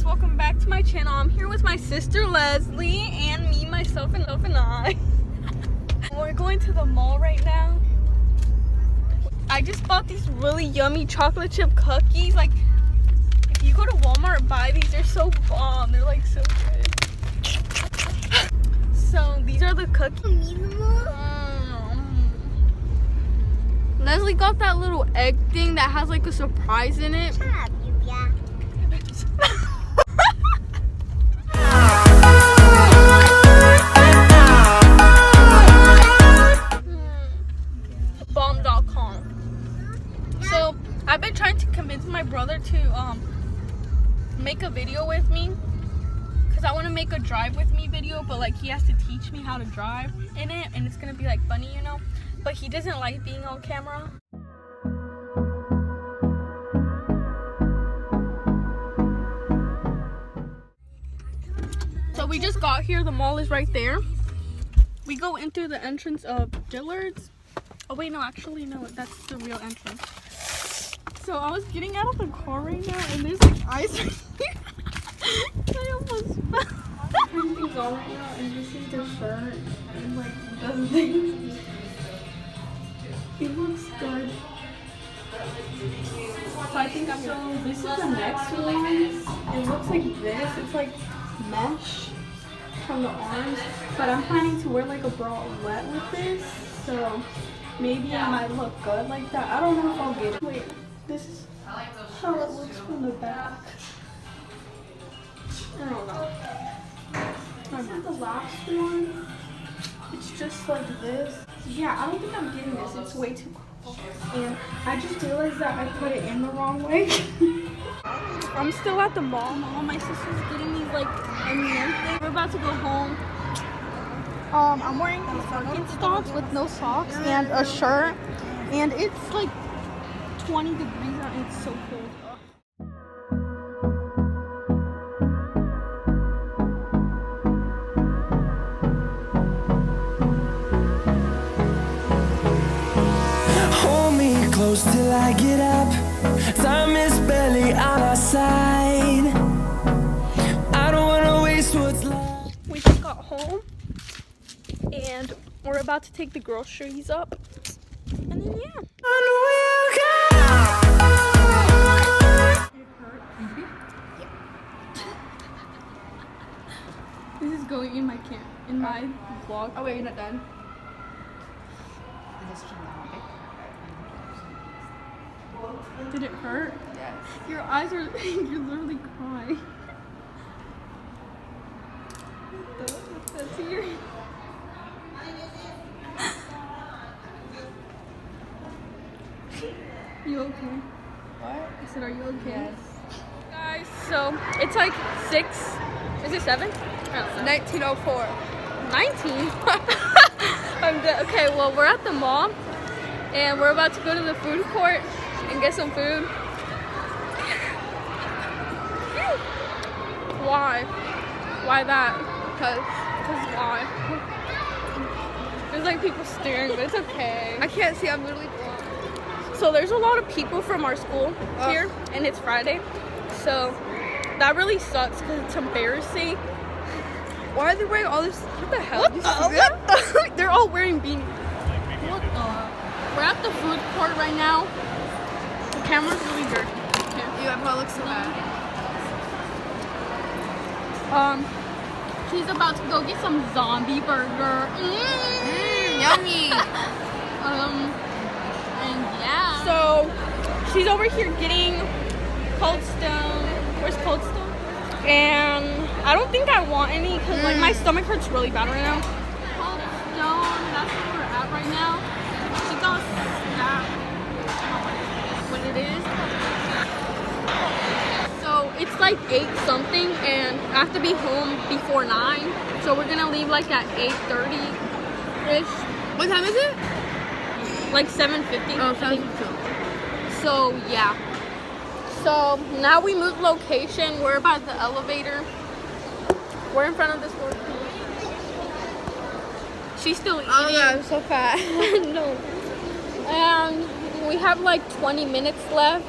welcome back to my channel. I'm here with my sister Leslie and me, myself, and I. We're going to the mall right now. I just bought these really yummy chocolate chip cookies. Like, if you go to Walmart and buy these, they're so bomb. They're like so good. So these are the cookies. Leslie got that little egg thing that has like a surprise in it. Shut up, Lluvia. Bomb.com. So I've been trying to convince my brother to make a video with me because I want to make a drive with me video, but like he has to teach me how to drive in it, and it's gonna be like funny, you know. But he doesn't like being on camera. So we just got here. The mall is right there. We go in through the entrance of Dillard's. Oh wait, no, actually no, that's the real entrance. So I was getting out of the car right now, and there's like ice right here. I almost fell. Everything's on right now, and this is their shirt, and like does things. It looks good. So I think I'm gonna. This is the next one. It looks like this. It's like mesh from the arms, but I'm planning to wear like a bralette with this, so maybe it might look good like that. I don't know if I'll get it. Wait, this is how it looks from the back. I don't know. This is the last one. It's just like this. Yeah, I don't think I'm getting this. It's way too cool. And I just realized that I put it in the wrong way. I'm still at the mall. My sister's getting these like things. We're about to go home. I'm wearing these Birkenstocks with no socks and a shirt. And it's like 20 degrees out and it's so cold. Close till I get up. Time is barely on our side. I don't wanna waste what's left. We just got home and we're about to take the groceries up. And then yeah. This is going in my vlog. Oh wait, you're not done? Did it hurt? Yes. Your eyes are, you're literally crying. That's here. You okay? What? I said, are you okay? Yes. Guys, so it's like 6, is it 7? 1904. 19? I'm dead. Okay, well, we're at the mall and we're about to go to the food court and get some food. Why? Why that? Because why? There's like people staring, but it's okay. I can't see, I'm literally blind. So there's a lot of people from our school here, and it's Friday. So that really sucks because it's embarrassing. Why are they wearing all this? What the hell? What the? They're all wearing beanies. What the? We're at the food court right now. The camera's really dirty. Ew, that probably looks so bad. She's about to go get some zombie burger. Yummy. And yeah. So she's over here getting Cold Stone. Where's Cold Stone? And I don't think I want any because like my stomach hurts really bad right now. Cold Stone. That's where we're at right now. She got that. What it is. So it's like 8 something and I have to be home before 9. So we're gonna leave like at 8:30-ish. What time is it? Like 7:50. Oh, I think. So yeah. So now we moved location. We're by the elevator. We're in front of the store. She's still eating. Oh yeah, I'm so fat. No. And we have like 20 minutes left.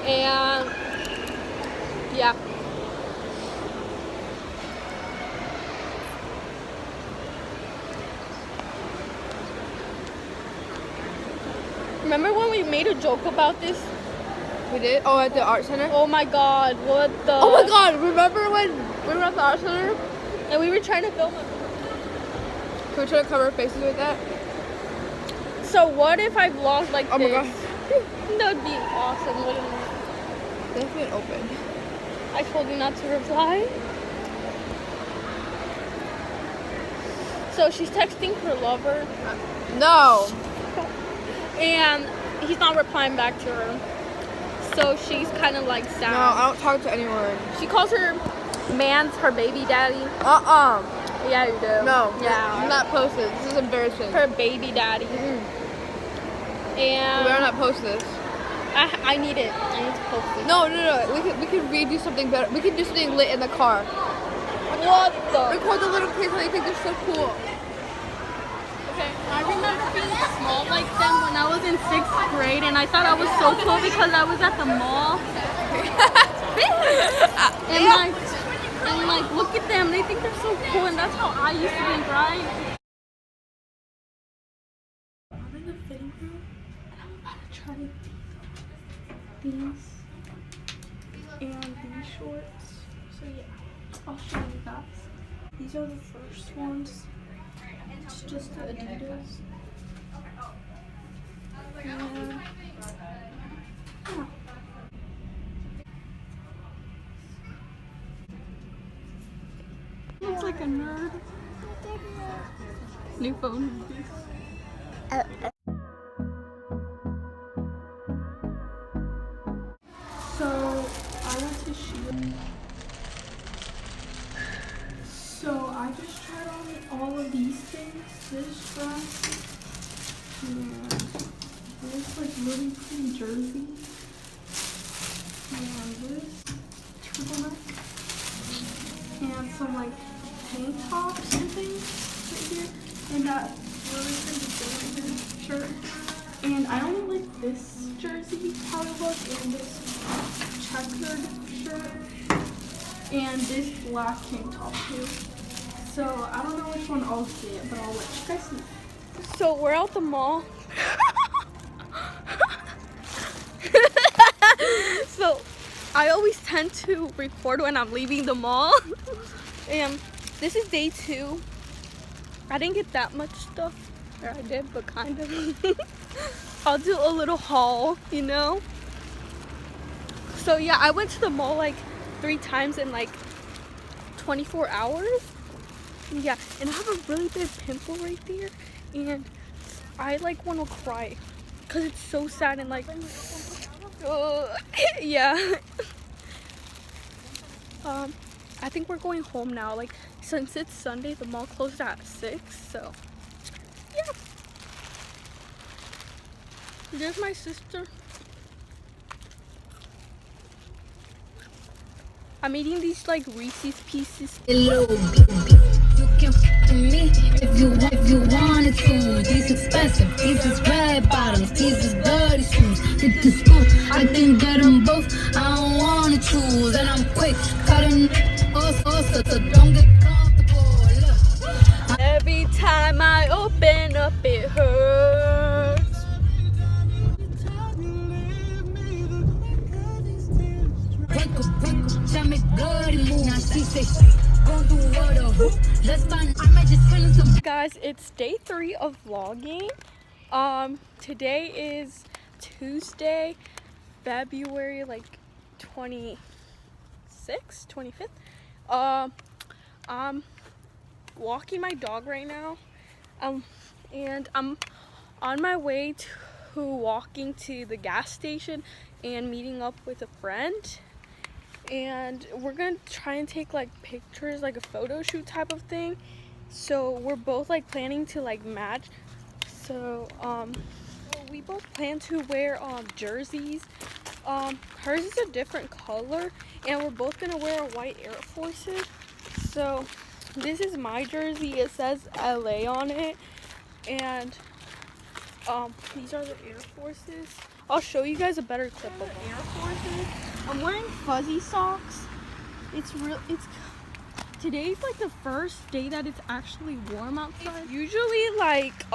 And Yeah. Remember when we made a joke about this? We did? Oh, at the art center? Oh my god, what the... Oh my god, remember when we were at the art center? And we were trying to film it. Can we try to cover our faces with that? So what if I vlogged like Oh this? my god. That would be awesome, wouldn't it? They've been open. I told you not to reply. So she's texting her lover. No. And he's not replying back to her. So she's kind of like sad. No, I don't talk to anyone. She calls her man's her baby daddy. Yeah, you do. No. Yeah. I'm not posted. This is embarrassing. Her baby daddy. And We better not post this. I need it. I need to post it. No. We could redo something better. We could do something lit in the car. What the? Record the little kids how they think they're so cool. Okay, I remember being small like them when I was in 6th grade, and I thought I was so cool because I was at the mall. and like, look at them, they think they're so cool, and that's how I used to think, right? I'm in the fitting room, and I'm about to try these and these shorts. So yeah, I'll show you guys. These are the first ones. It's just the Adidas. And, yeah. Looks like a nerd. New phone. So I went to Shield. So I just tried on all of these things. This dress and this like really pretty jersey and this turtleneck and some like tank tops and things right here and that really pretty jersey shirt. And I only like this jersey how it looks and this checkered shirt and this black tank top too. So I don't know which one I'll get, but I'll let you guys know. So we're at the mall. So I always tend to record when I'm leaving the mall. And this is day 2. I didn't get that much stuff. Or I did, but kind of. I'll do a little haul, you know? So yeah, I went to the mall like 3 times in like 24 hours. Yeah, and I have a really big pimple right there, and I like want to cry because it's so sad and like, yeah. I think we're going home now. Like since it's Sunday, the mall closed at 6, so yeah. There's my sister. I'm eating these like Reese's Pieces. You can f me if you wanted to. These expensive, these is red bottoms, these is dirty shoes. Hit the school, I can get them both. I don't wanna choose, and I'm quick cutting off, so don't get comfortable. Look. Every time I open up, it hurts. Guys, it's day 3 of vlogging. Today is Tuesday, February like 26th, 25th. I'm walking my dog right now. And I'm on my way to walking to the gas station and meeting up with a friend. And we're gonna try and take like pictures, like a photo shoot type of thing. So we're both like planning to like match. So we both plan to wear jerseys. Hers is a different color, and we're both gonna wear white Air Forces. So this is my jersey. It says LA on it, and these are the Air Forces. I'll show you guys a better clip of Air Forces. I'm wearing fuzzy socks, Today's like the first day that it's actually warm outside. It's usually like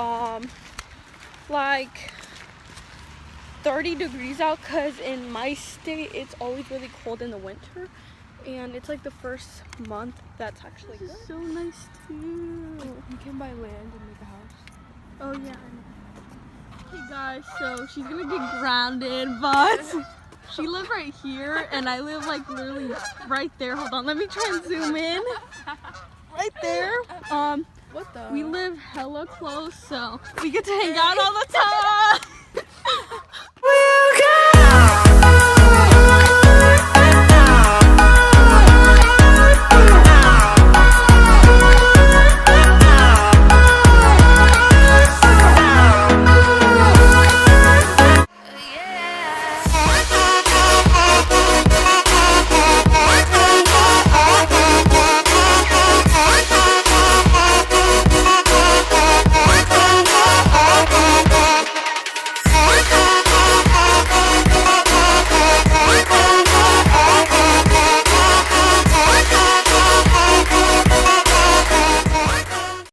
30 degrees out, because in my state it's always really cold in the winter, and it's like the first month that's actually good. This is so nice too. You can buy land and make a house. Oh yeah, I know. Okay guys, so she's gonna get grounded, but she lives right here and I live like literally right there. Hold on, let me try and zoom in. Right there. What the? We live hella close, so we get to hang out all the time.